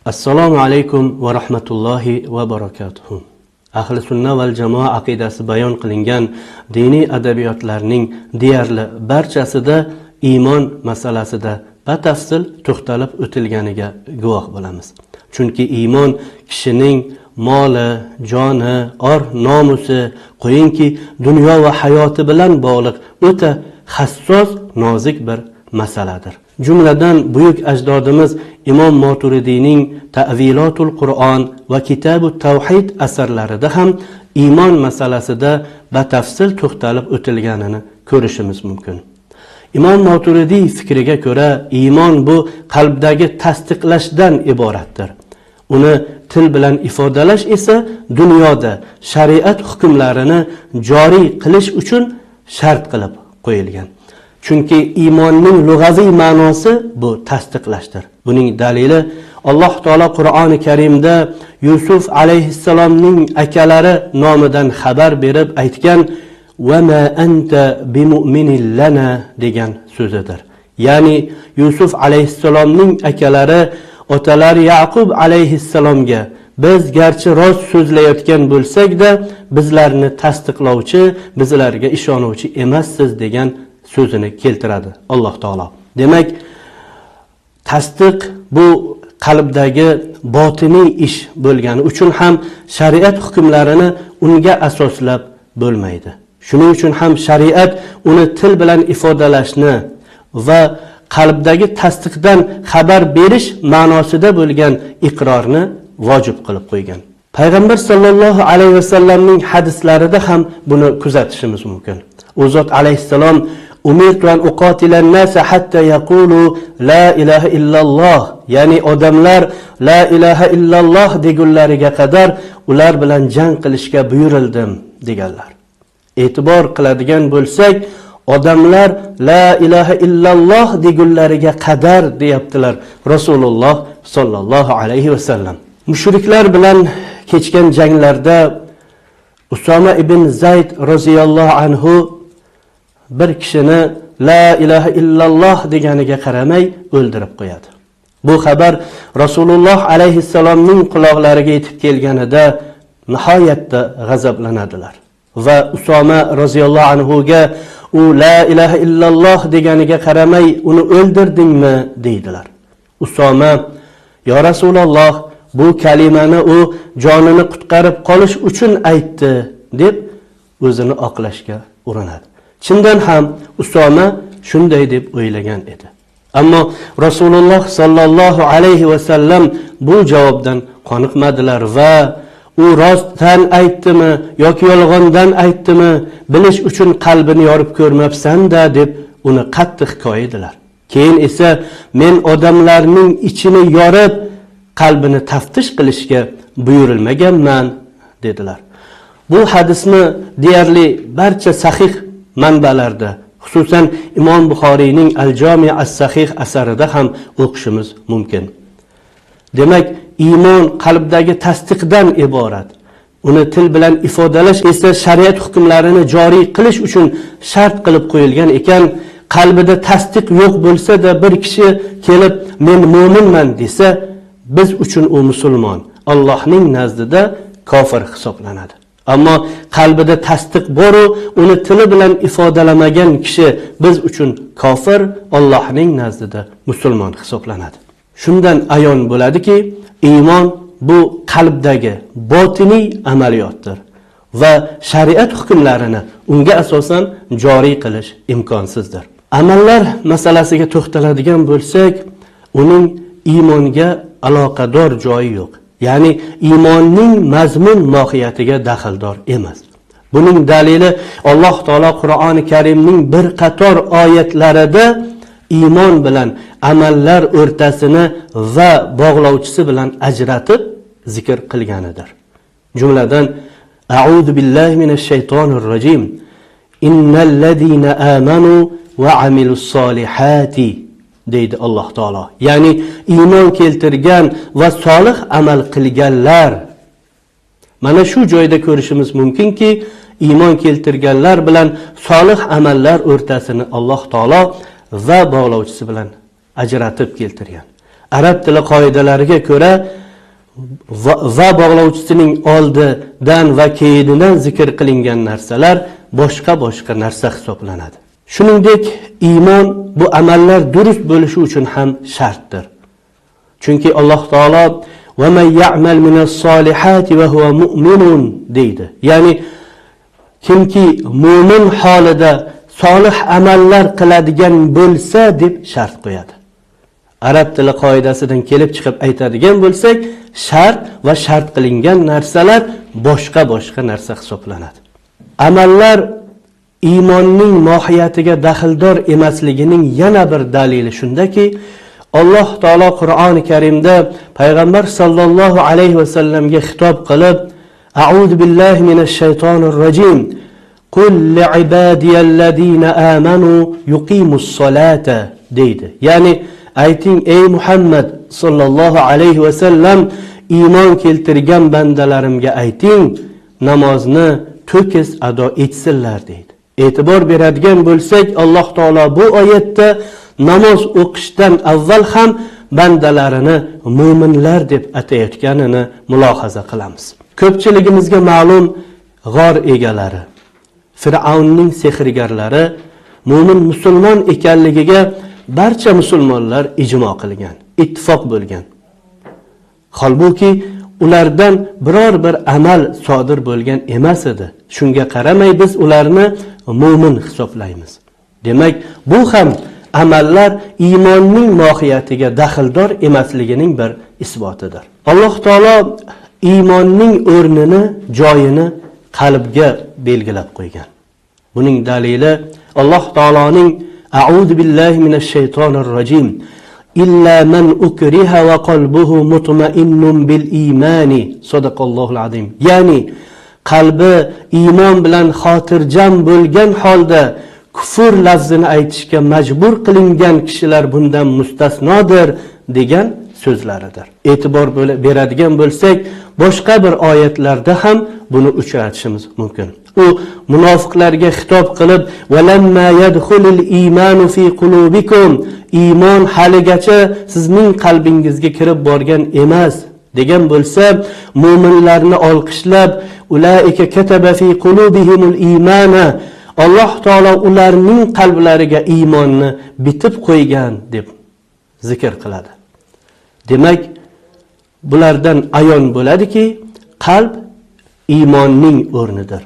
Assalomu alaykum va rahmatullohi va barakatuh. Ahli sunna val jamoa aqidasi bayon qilingan diniy adabiyotlarning deyarli barchasida iymon masalasida batafsil to'xtalib o'tilganiga guvoh bo'lamiz. Chunki iymon kishining moli, joni, nomusi, qo'yinki dunyo va hayoti bilan bog'liq o'ta hassos, nozik bir masaladir. Jumladan buyuk ajdodimiz Imom Moturidiyning Ta'vilotul Qur'on va Kitabut Tawhid asarlarida ham iymon masalasida batafsil to'xtalib o'tilganini ko'rishimiz mumkin. Imom Moturidiy fikriga ko'ra, iymon bu qalbdagi tasdiqlashdan iboratdir. Uni til bilan ifodalash esa dunyoda shariat hukmlarini joriy qilish uchun shart qilib qo'yilgan. Chunki iymonning lug'aviy ma'nosi bu tasdiqlashdir. Buning dalili Alloh taolo Qur'oni Karimda Yusuf alayhissalomning akalari nomidan xabar berib aytgan "Va ma anta bimu'minin lana" degan so'zidir. Ya'ni Yusuf alayhissalomning akalari otalari Yaqub alayhissalomga biz garchi rost so'zlayotgan bo'lsak-da, bizlarni tasdiqlovchi, bizlarga ishonuvchi emassiz degan so'zini keltiradi Alloh taolo. Demak, tasdiq bu qalbdagi botiniy ish bo'lgani uchun ham shariat hukmlarini unga asoslab bo'lmaydi. Shuning uchun ham shariat uni til bilan ifodalashni va qalbdagi tasdiqdan xabar berish ma'nosida bo'lgan iqrorni vojib qilib qo'ygan. Payg'ambar sallallohu alayhi vasallamning hadislarida ham buni kuzatishimiz mumkin. U zot alayhissalom umirtu an uqatilan nasa hatta yaqulu la ilaha illalloh, ya'ni odamlar la ilaha illalloh degunlariga qadar ular bilan jang qilishga buyurildim deganlar. E'tibor qiladigan bo'lsak, odamlar la ilaha illalloh degunlariga qadar deyaptilar Rasululloh sallallohu alayhi vasallam. Mushriklar bilan kechgan janglarda Usama ibn Zayd roziyallohu anhu bir kishini la ilaha illalloh deganiga qaramay o'ldirib qo'yadi. Bu xabar Rasululloh alayhissalomning quloqlariga yetib kelganida nihoyatda g'azablanadilar va Usama roziyallohu anhuga u la ilaha illalloh deganiga qaramay uni o'ldirdingmi deydilar. Usama, yo Rasululloh, bu kalimani u jonini qutqarib qolish uchun aytdi deb o'zini oqlashga urinadi. Chindan ham Usama shunday deb o'ylagan edi. Ammo Rasululloh sallallohu alayhi vasallam bu javobdan qoniqmadilar va u rostdan aytdimi yoki yolg'ondan aytdimi bilish uchun qalbini yorib ko'rmabsan-da deb uni qattiq koyidilar. Keyin esa men odamlarning ichini yorib qalbini taftish qilishga buyurilmaganman dedilar. Bu hadisni deyarli barcha sahih manbalarda, xususan Imom Buxoriyning Al-Jami' as-Sahih asarida ham o'qishimiz mumkin. Demak, iymon qalbdagi tasdiqdan iborat. Uni til bilan ifodalash esa shariat hukmlarini joriy qilish uchun shart qilib qo'yilgan ekan, qalbida tasdiq yo'q bo'lsa-da bir kishi kelib men mu'minman desa, biz uchun u musulmon, Allohning nazdida kofir hisoblanadi. Ammo qalbida tasdiq bor-u, uni tili bilan ifodalamagan kishi biz uchun kofir, Allohning nazdida musulmon hisoblanadi. Shundan ayon bo'ladiki, iymon bu qalbdagi botiniy amaliyotdir va shariat hukmlarini unga asosan joriy qilish imkonsizdir. Amallar masalasiga to'xtaladigan bo'lsak, uning iymonga aloqador joyi yo'q. Ya'ni iymonning mazmun mohiyatiga daxldor emas. Buning dalili Alloh taolo Qur'oni Karimning bir qator oyatlarida iymon bilan amallar o'rtasini va bog'lovchisi bilan ajratib zikr qilganidir. Jumladan A'udhu billahi minash shaytonir rojim. Innal ladina amanu va amilus solihati deydi Alloh taolo. Ya'ni iymon keltirgan va solih amal qilganlar. Mana shu joyda ko'rishimiz mumkinki, iymon keltirganlar bilan solih amallar o'rtasini Alloh taolo va bog'lovchisi bilan ajratib keltirgan. Arab tili qoidalariga ko'ra va bog'lovchisining oldidan va keyinidan zikr qilingan narsalar boshqa narsa hisoblanadi. Shuningdek, iymon bu amallar durust bo'lishi uchun ham shartdir. Chunki Alloh taolo va man ya'mal minas solihati va huwa mu'minun deydi. Ya'ni kimki mu'min holida solih amallar qiladigan bo'lsa deb shart qo'yadi. Arab tili qoidasidan kelib chiqib aytadigan bo'lsak, shart va shart qilingan narsalar boshqa narsa hisoblanadi. Amallar iymonning mohiyatiga daxldor emasligining yana bir dalili shundaki, Alloh taolo Qur'oni Karimda payg'ambar sallallohu alayhi va sallamga xitob qilib, a'udhu billahi minash shaytonir rojim. Qul li'ibadiyallazina amanu yuqimus solata deydi. Ya'ni ayting ey Muhammad sallallohu alayhi va sallam, iymon keltirgan bandalarimga ayting, namozni to'kis ado etsinlar deydi. E'tibor beradigan bo'lsak, Alloh taolo bu oyatda namoz o'qishdan avval ham bandalarini mu'minlar deb atayotganini mulohaza qilamiz. Ko'pchiligimizga ma'lum g'or egalari, Fir'avnning sehrgarlari mu'min musulmon ekanligiga barcha musulmonlar ijmo qilgan, ittifoq bo'lgan. Holbuki ulardan biror bir amal sodir bo'lgan emas edi. Shunga qaramay biz ularni mu'min hisoblaymiz. Demak, bu ham amallar iymonning mohiyatiga daxldor emasligining bir isbotidir. Alloh taolo iymonning o'rnini, joyini qalbga belgilab qo'ygan. Buning dalili Alloh taoloning a'udhu billahi minash shaytonir rojim. Illa man ukriha va qalbuhu mutma'innun bil imani. Sadaqallohul azim. Ya'ni qalbi iymon bilan xotirjam bo'lgan holda kufr lafzini aytishga majbur qilingan kishilar bundan mustasnodir degan so'zlaridir. E'tibor beradigan bo'lsak, boshqa bir oyatlarda ham buni uchratishimiz mumkin. U munofiqlarga xitob qilib, "Valamma yadkhulul iymanu fi qulubikum", iymon haligacha sizning qalbingizga kirib borgan emas degan bo'lsa, mu'minlarni olqishlab, "Ulaika kataba fi qulubihimul iymana", Alloh taolo ularning qalblariga iymonni bitib qo'ygan deb zikr qiladi. Demak, bulardan ayon bo'ladiki, qalb iymonning o'rnidir.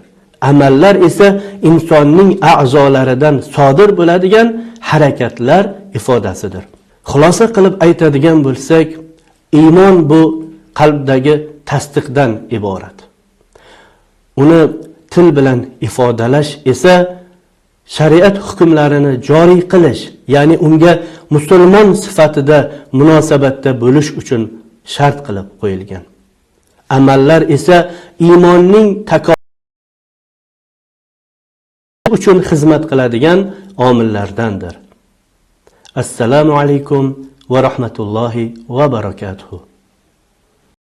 Amallar esa insonning a'zolaridan sodir bo'ladigan harakatlar ifodasidir. Xulosa qilib aytadigan bo'lsak, iymon bu qalbdagi tasdiqdan iborat. Uni til bilan ifodalash esa shariat hukmlarini joriy qilish, ya'ni unga musulmon sifatida munosabatda bo'lish uchun shart qilib qo'yilgan. Amallar esa iymonning uchun xizmat qiladigan omillardandir. Assalomu alaykum va rahmatullohi va barakatuh.